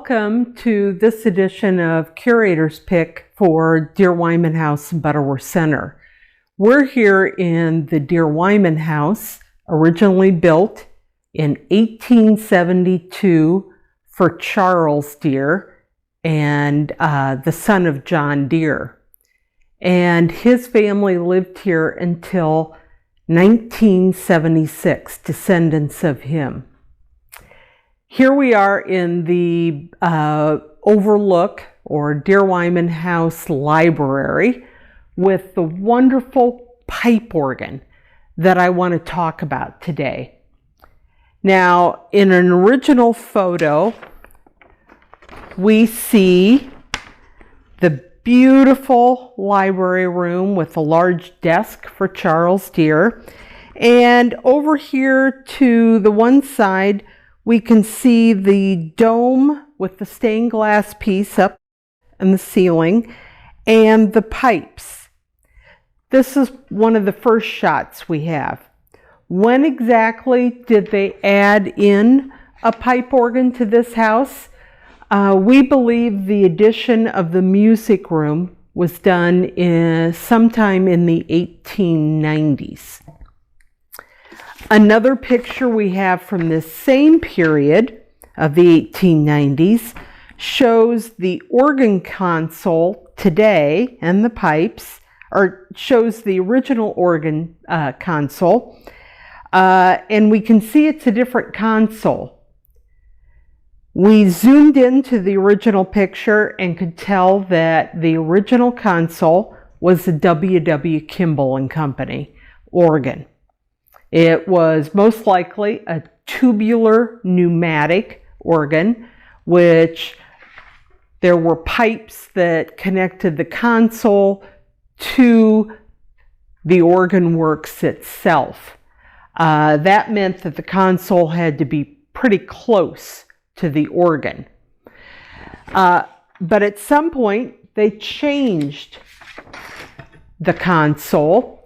Welcome to this edition of Curator's Pick for Deere-Wiman House in Butterworth Center. We're here in the Deere-Wiman house, originally built in 1872 for Charles Deere and the son of John Deere. And his family lived here until 1976, descendants of him. Here we are in the overlook or Deere-Wiman House library with the wonderful pipe organ that I want to talk about today. Now, in an original photo, we see the beautiful library room with a large desk for Charles Deere. And over here to the one side, we can see the dome with the stained glass piece up in the ceiling and the pipes. This is one of the first shots we have. When exactly did they add in a pipe organ to this house? We believe the addition of the music room was done sometime in the 1890s. Another picture we have from this same period of the 1890s shows the organ console today and the pipes, or shows the original organ console, and we can see it's a different console. We zoomed into the original picture and could tell that the original console was the W. Kimball and Company organ. It was most likely a tubular pneumatic organ, which there were pipes that connected the console to the organ works itself. That meant that the console had to be pretty close to the organ. But at some point, they changed the console.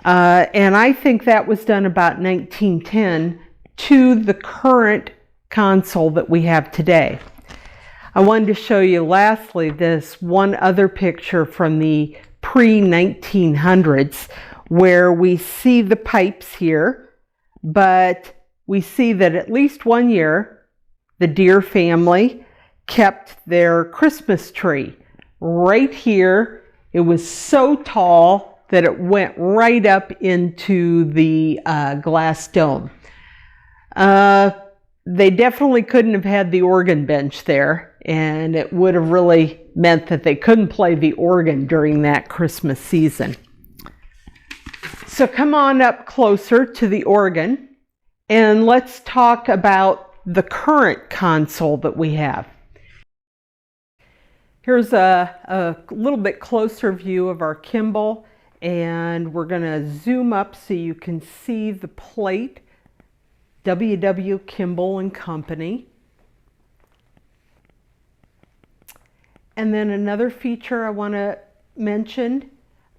And I think that was done about 1910 to the current console that we have today. I wanted to show you lastly this one other picture from the pre-1900s where we see the pipes here, but we see that at least one year the Deere family kept their Christmas tree right here. It was so tall that it went right up into the glass dome. They definitely couldn't have had the organ bench there, and it would have really meant that they couldn't play the organ during that Christmas season. So come on up closer to the organ, and let's talk about the current console that we have. Here's a little bit closer view of our Kimball. And we're going to zoom up so you can see the plate, W. Kimball and Company. And then another feature I want to mention,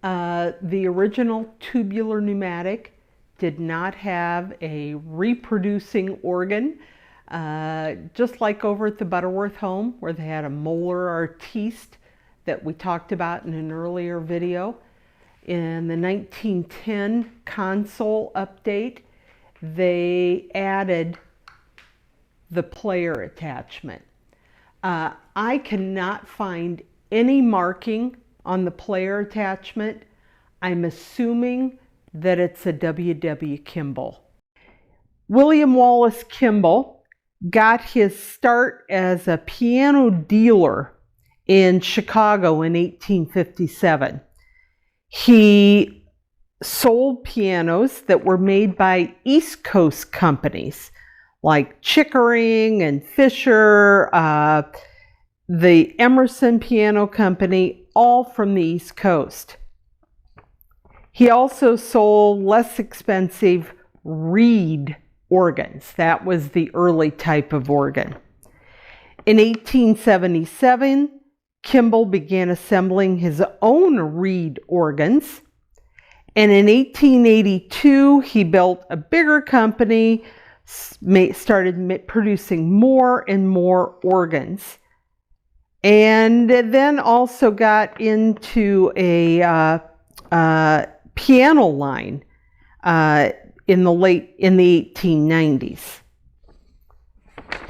the original tubular pneumatic did not have a reproducing organ, just like over at the Butterworth home where they had a molar artiste that we talked about in an earlier video. In the 1910 console update, they added the player attachment. I cannot find any marking on the player attachment. I'm assuming that it's a W. Kimball. William Wallace Kimball got his start as a piano dealer in Chicago in 1857. He sold pianos that were made by East Coast companies like Chickering and Fisher, the Emerson Piano Company, all from the East Coast. He also sold less expensive reed organs. That was the early type of organ. In 1877, Kimball began assembling his own reed organs, and in 1882 he built a bigger company, started producing more and more organs. and then also got into a piano line in the 1890s.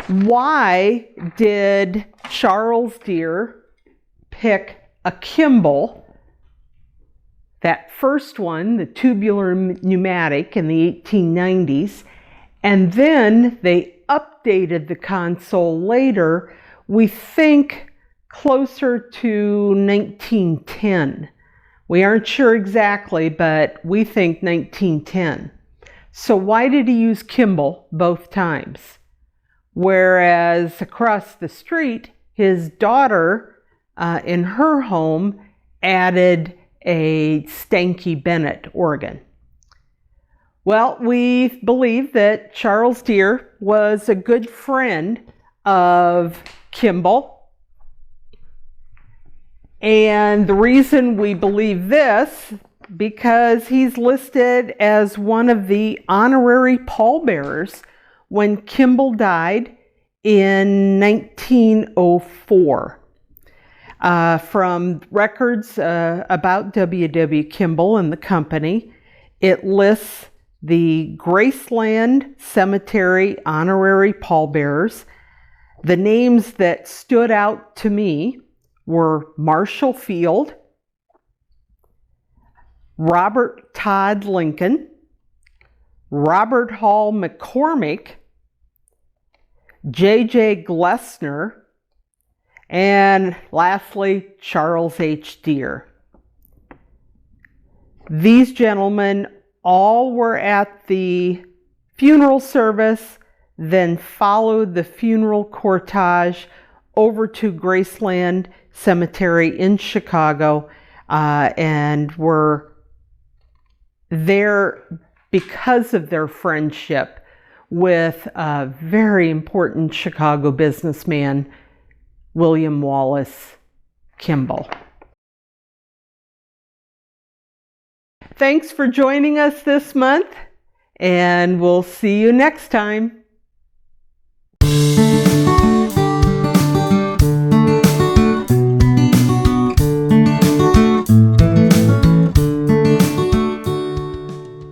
Why did Charles Deere pick a Kimball, that first one, the tubular pneumatic in the 1890s, and then they updated the console later, we think closer to 1910. We aren't sure exactly, but we think 1910. So why did he use Kimball both times? Whereas across the street, his daughter in her home added a Stanky Bennett organ. Well, we believe that Charles Deere was a good friend of Kimball. And the reason we believe this, because he's listed as one of the honorary pallbearers when Kimball died in 1904. From records about W.W. Kimball and the company, it lists the Graceland Cemetery honorary pallbearers. The names that stood out to me were Marshall Field, Robert Todd Lincoln, Robert Hall McCormick, J.J. Glessner, and lastly, Charles H. Deere. These gentlemen all were at the funeral service, then followed the funeral cortege over to Graceland Cemetery in Chicago, and were there because of their friendship with a very important Chicago businessman, William Wallace Kimball. Thanks for joining us this month, and we'll see you next time.